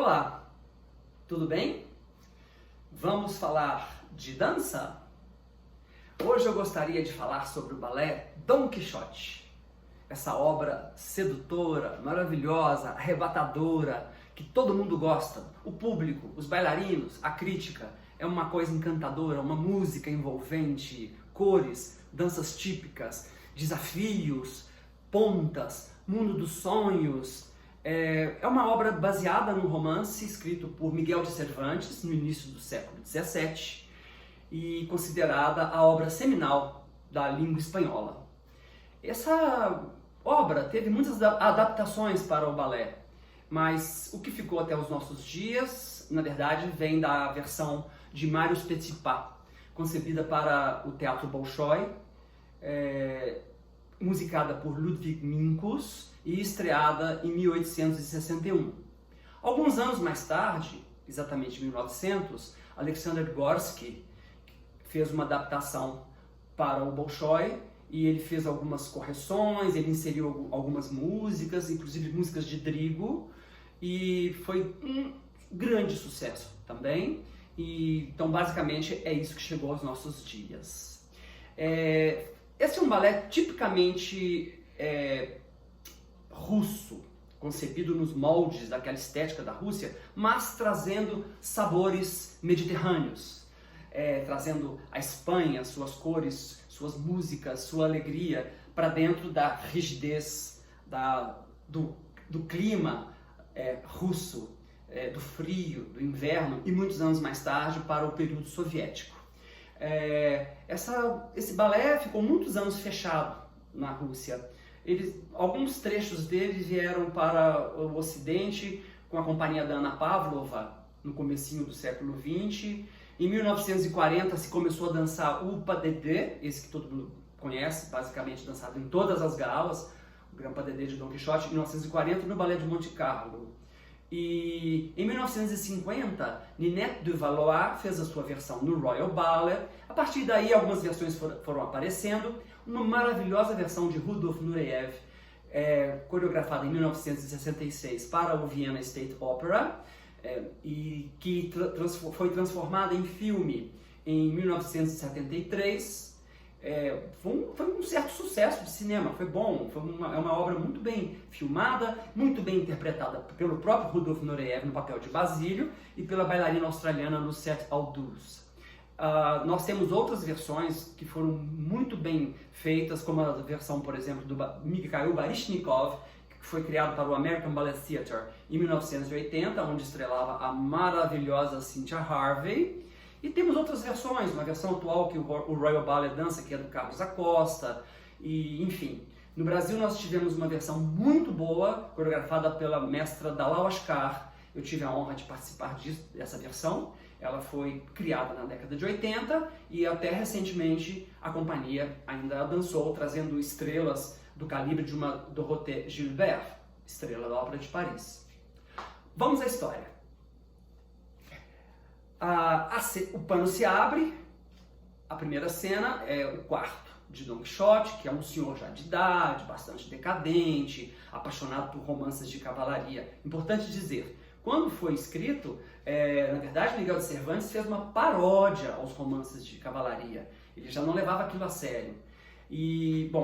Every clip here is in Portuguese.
Olá, tudo bem? Vamos falar de dança? Hoje eu gostaria de falar sobre o balé Dom Quixote. Essa obra sedutora, maravilhosa, arrebatadora, que todo mundo gosta. O público, os bailarinos, a crítica. É uma coisa encantadora, uma música envolvente, cores, danças típicas, desafios, pontas, mundo dos sonhos. É uma obra baseada num romance escrito por Miguel de Cervantes no início do século XVII e considerada a obra seminal da língua espanhola. Essa obra teve muitas adaptações para o balé, mas o que ficou até os nossos dias, na verdade, vem da versão de Marius Petipa, concebida para o Teatro Bolshoi, musicada por Ludwig Minkus e estreada em 1861. Alguns anos mais tarde, exatamente em 1900, Alexander Gorsky fez uma adaptação para o Bolshoi e ele fez algumas correções, ele inseriu algumas músicas, inclusive músicas de Drigo, e foi um grande sucesso também. Então, basicamente, é isso que chegou aos nossos dias. Esse é um balé tipicamente russo, concebido nos moldes daquela estética da Rússia, mas trazendo sabores mediterrâneos, trazendo a Espanha, suas cores, suas músicas, sua alegria para dentro da rigidez do clima russo, do frio, do inverno e muitos anos mais tarde para o período soviético. Esse balé ficou muitos anos fechado na Rússia. Alguns trechos dele vieram para o Ocidente com a companhia da Anna Pavlova no comecinho do século XX. Em 1940 se começou a dançar o pas de deux, esse que todo mundo conhece, basicamente dançado em todas as galas, o Grand Pas de deux de Dom Quixote, em 1940 no Ballet de Monte Carlo. E em 1950, Ninette de Valois fez a sua versão no Royal Ballet. A partir daí, algumas versões foram aparecendo. Uma maravilhosa versão de Rudolf Nureyev, coreografada em 1966 para o Vienna State Opera, e que foi transformada em filme em 1973. Foi um certo sucesso de cinema, foi bom, é uma obra muito bem filmada, muito bem interpretada pelo próprio Rudolf Nureyev no papel de Basílio e pela bailarina australiana Lucette Aldous. Nós temos outras versões que foram muito bem feitas, como a versão, por exemplo, do Mikhail Baryshnikov, que foi criado para o American Ballet Theatre em 1980, onde estrelava a maravilhosa Cynthia Harvey. E temos outras versões, uma versão atual que o Royal Ballet dança, que é do Carlos Acosta, e enfim. No Brasil nós tivemos uma versão muito boa, coreografada pela mestra Dalal Ashkar. Eu tive a honra de participar dessa versão. Ela foi criada na década de 80 e até recentemente a companhia ainda a dançou, trazendo estrelas do calibre de uma Dorothée Gilbert, estrela da Ópera de Paris. Vamos à história. O pano se abre, a primeira cena é o quarto de Dom Quixote, que é um senhor já de idade, bastante decadente, apaixonado por romances de cavalaria. Importante dizer, quando foi escrito, na verdade Miguel de Cervantes fez uma paródia aos romances de cavalaria. Ele já não levava aquilo a sério.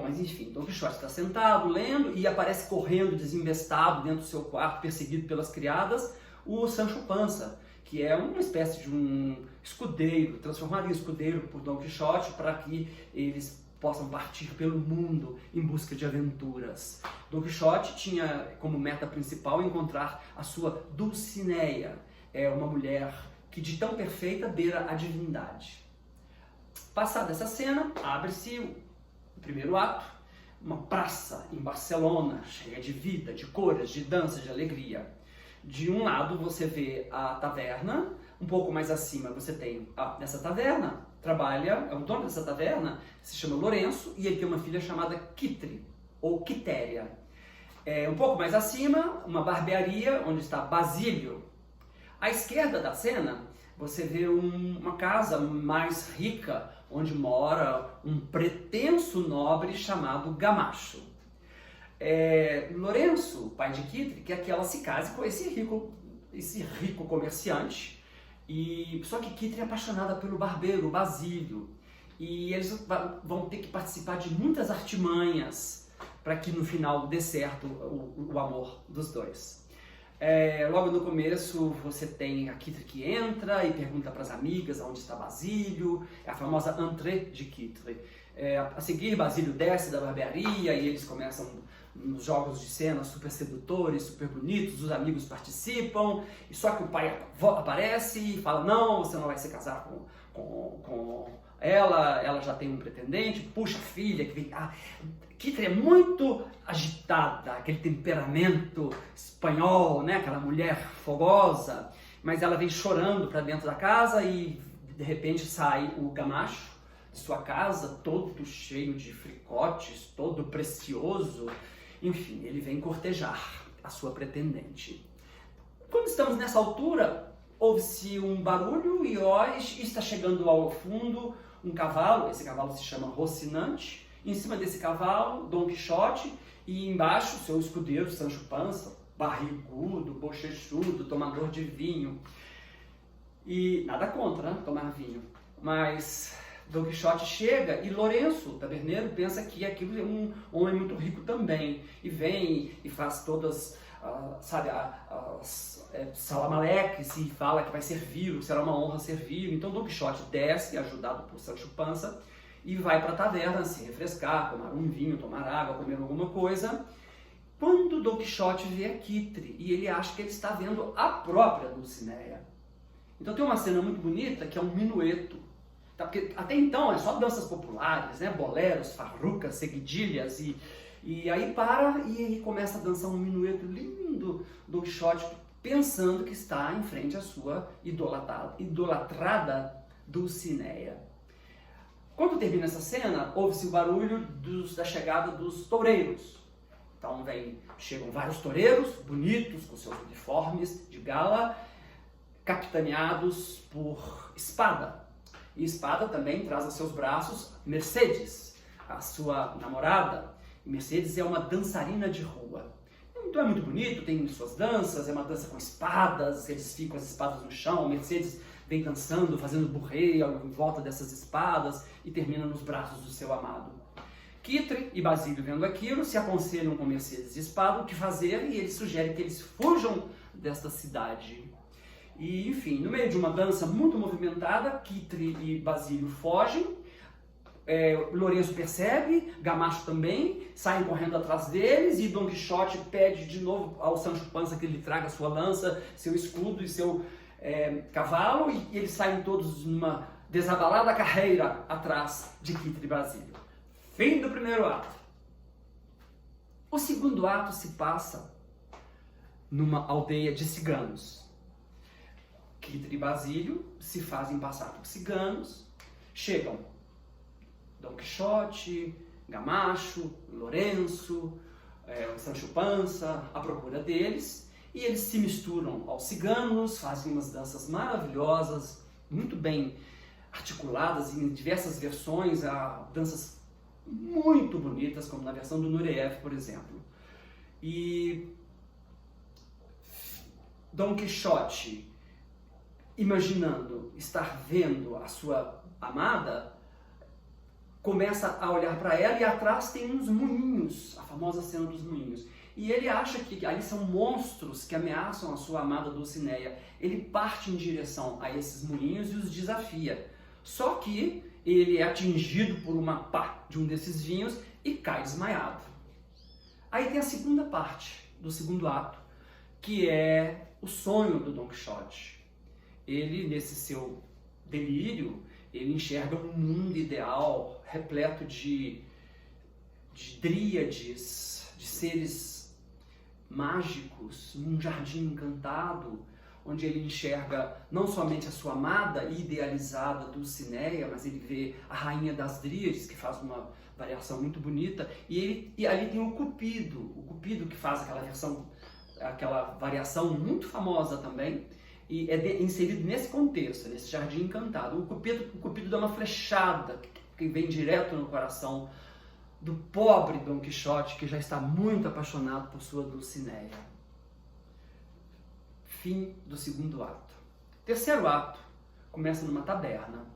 Mas enfim, Dom Quixote está sentado, lendo, e aparece correndo, desembestado, dentro do seu quarto, perseguido pelas criadas, o Sancho Panza, que é uma espécie de um escudeiro, transformado em escudeiro por Dom Quixote para que eles possam partir pelo mundo em busca de aventuras. Dom Quixote tinha como meta principal encontrar a sua Dulcinea, uma mulher que de tão perfeita beira a divindade. Passada essa cena, abre-se o primeiro ato, uma praça em Barcelona, cheia de vida, de cores, de dança, de alegria. De um lado você vê a taverna, um pouco mais acima você tem, nessa taverna, o dono dessa taverna se chama Lourenço e ele tem uma filha chamada Kitri, ou Quitéria. Um pouco mais acima, uma barbearia onde está Basílio. À esquerda da cena, você vê uma casa mais rica, onde mora um pretenso nobre chamado Gamacho. Lourenço, pai de Kitri, quer que ela se case com esse rico esse rico comerciante, só que Kitri é apaixonada pelo barbeiro, o Basílio, e eles vão ter que participar de muitas artimanhas para que no final dê certo o amor dos dois. Logo no começo você tem a Kitri que entra e pergunta para as amigas onde está Basílio, é a famosa entrée de Kitri. A seguir Basílio desce da barbearia e eles começam nos jogos de cena super sedutores, super bonitos, os amigos participam, e só que o pai aparece e fala, não, você não vai se casar com ela já tem um pretendente, puxa a filha, que vem... Kitri é muito agitada, aquele temperamento espanhol, né? Aquela mulher fogosa, mas ela vem chorando para dentro da casa e de repente sai o Gamacho de sua casa, todo cheio de fricotes, todo precioso, enfim, ele vem cortejar a sua pretendente. Quando estamos nessa altura, ouve-se um barulho e está chegando ao fundo um cavalo, esse cavalo se chama Rocinante, em cima desse cavalo, Dom Quixote, e embaixo seu escudeiro, Sancho Panza, barrigudo, bochechudo, tomador de vinho. E nada contra, né, tomar vinho, mas Dom Quixote chega e Lourenço, taberneiro, pensa que aquilo é um homem muito rico também, e vem e faz todas, salamaleques, e fala que vai servir, que será uma honra servir. Então Dom Quixote desce, ajudado por Sancho Panza, e vai para a taverna se refrescar, tomar um vinho, tomar água, comer alguma coisa. Quando Dom Quixote vê a Kitri, e ele acha que ele está vendo a própria Dulcinea. Então tem uma cena muito bonita que é um minueto. Tá? Porque até então é só danças populares, né? Boleros, farrucas, seguidilhas, e aí para e começa a dançar um minueto lindo do Quixote, pensando que está em frente à sua idolatrada Dulcinea. Quando termina essa cena, ouve-se o barulho da chegada dos toureiros. Então chegam vários toureiros, bonitos, com seus uniformes de gala, capitaneados por Espada. E Espada também traz aos seus braços Mercedes, a sua namorada. E Mercedes é uma dançarina de rua. Então é muito bonito, tem suas danças, é uma dança com espadas, eles ficam com as espadas no chão, Mercedes vem dançando, fazendo burreio em volta dessas espadas e termina nos braços do seu amado. Kitri e Basílio, vendo aquilo, se aconselham com Mercedes e Espada o que fazer, e ele sugere que eles fujam desta cidade. E, enfim, no meio de uma dança muito movimentada, Kitri e Basílio fogem, Lourenço percebe, Gamacho também, saem correndo atrás deles, e Dom Quixote pede de novo ao Sancho Panza que ele traga sua lança, seu escudo e seu cavalo, e eles saem todos numa desabalada carreira atrás de Kitri e Basílio. Fim do primeiro ato. O segundo ato se passa numa aldeia de ciganos. Kitri e Basílio se fazem passar por ciganos, chegam Dom Quixote, Gamacho, Lourenço, Sancho Panza à procura deles, e eles se misturam aos ciganos, fazem umas danças maravilhosas, muito bem articuladas em diversas versões, danças muito bonitas, como na versão do Nureyev, por exemplo. E Dom Quixote, imaginando estar vendo a sua amada, começa a olhar para ela e atrás tem uns moinhos, a famosa cena dos moinhos. E ele acha que ali são monstros que ameaçam a sua amada Dulcinea. Ele parte em direção a esses moinhos e os desafia. Só que ele é atingido por uma pá de um desses vinhos e cai desmaiado. Aí tem a segunda parte do segundo ato, que é o sonho do Dom Quixote. Ele, nesse seu delírio, ele enxerga um mundo ideal, repleto de dríades, de seres mágicos, num jardim encantado, onde ele enxerga não somente a sua amada e idealizada Dulcinea, mas ele vê a rainha das dríades, que faz uma variação muito bonita, e ali tem o Cupido que faz aquela variação muito famosa também, e é inserido nesse contexto, nesse jardim encantado. O Cupido dá uma flechada que vem direto no coração do pobre Dom Quixote, que já está muito apaixonado por sua Dulcinea. fim do segundo ato. Terceiro ato começa numa taberna.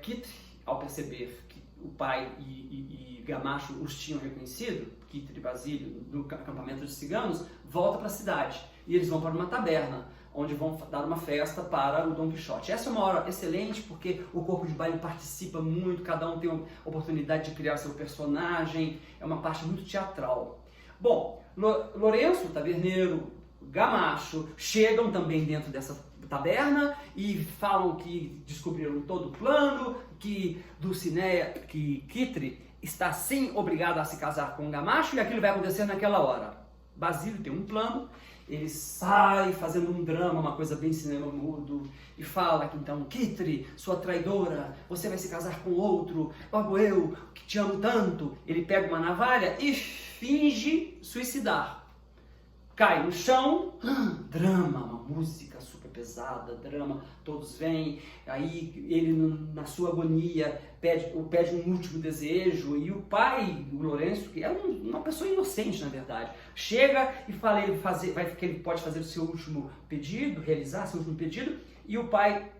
Kitri, ao perceber que o pai e Gamacho os tinham reconhecido, Kitri e Basílio, no acampamento de ciganos, volta para a cidade. E eles vão para uma taberna, onde vão dar uma festa para o Dom Quixote. Essa é uma hora excelente, porque o corpo de baile participa muito, cada um tem a oportunidade de criar seu personagem, é uma parte muito teatral. Bom, Lourenço, o taverneiro, Gamacho, chegam também dentro dessa taberna e falam que descobriram todo o plano, que Dulcinea, que Kitri está sim obrigado a se casar com Gamacho e aquilo vai acontecer naquela hora. Basílio tem um plano, ele sai fazendo um drama, uma coisa bem cinema mudo, e fala que então, Kitri, sua traidora, você vai se casar com outro, logo eu, que te amo tanto. Ele pega uma navalha e finge suicidar. Cai no chão, drama, uma música super pesada, drama, todos vêm, aí ele na sua agonia pede um último desejo, e o pai, o Lourenço, que é uma pessoa inocente na verdade, chega e fala que ele pode fazer o seu último pedido, realizar seu último pedido, e o pai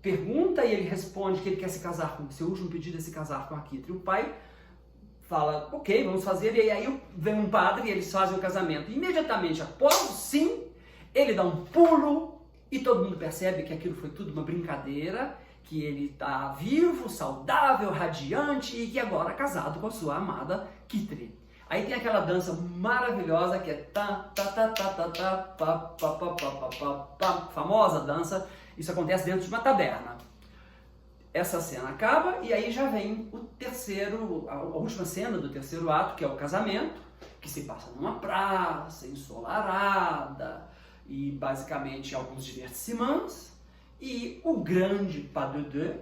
pergunta e ele responde que ele quer se casar com, seu último pedido é se casar com a Kitri. O pai fala, ok, vamos fazer, e aí vem um padre e eles fazem o casamento. Imediatamente após o sim, ele dá um pulo e todo mundo percebe que aquilo foi tudo uma brincadeira, que ele está vivo, saudável, radiante e que agora é casado com a sua amada Kitri. Aí tem aquela dança maravilhosa que é famosa dança, isso acontece dentro de uma taberna. Essa cena acaba e aí já vem a última cena do terceiro ato, que é o casamento, que se passa numa praça ensolarada e basicamente alguns divertissements, e o grande pas de deux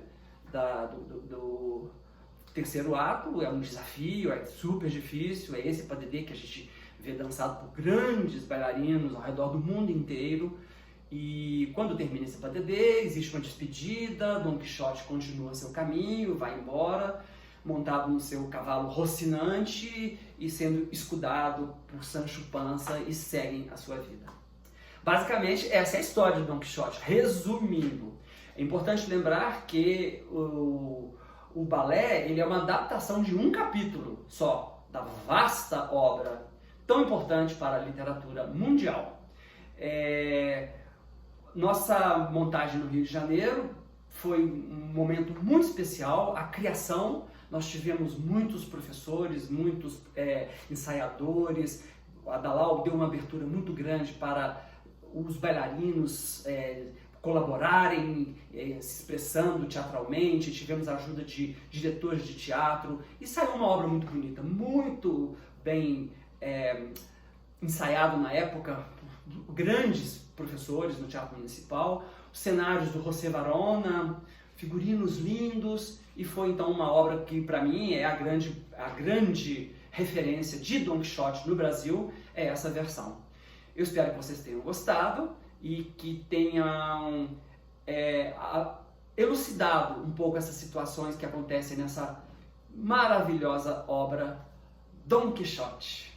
do terceiro ato é um desafio, é super difícil, é esse pas de deux que a gente vê dançado por grandes bailarinos ao redor do mundo inteiro. E quando termina esse pas de deux, existe uma despedida, Dom Quixote continua seu caminho, vai embora, montado no seu cavalo Rocinante e sendo escudado por Sancho Panza, e seguem a sua vida. Basicamente, essa é a história de Dom Quixote. Resumindo, é importante lembrar que o balé ele é uma adaptação de um capítulo só, da vasta obra, tão importante para a literatura mundial. Nossa montagem no Rio de Janeiro foi um momento muito especial, a criação, nós tivemos muitos professores, muitos ensaiadores, a Dalau deu uma abertura muito grande para os bailarinos colaborarem, se expressando teatralmente, tivemos a ajuda de diretores de teatro e saiu uma obra muito bonita, muito bem ensaiado na época, grandes professores no Teatro Municipal, os cenários do José Varona, figurinos lindos, e foi então uma obra que para mim é a grande referência de Dom Quixote no Brasil, é essa versão. Eu espero que vocês tenham gostado e que tenham elucidado um pouco essas situações que acontecem nessa maravilhosa obra Dom Quixote.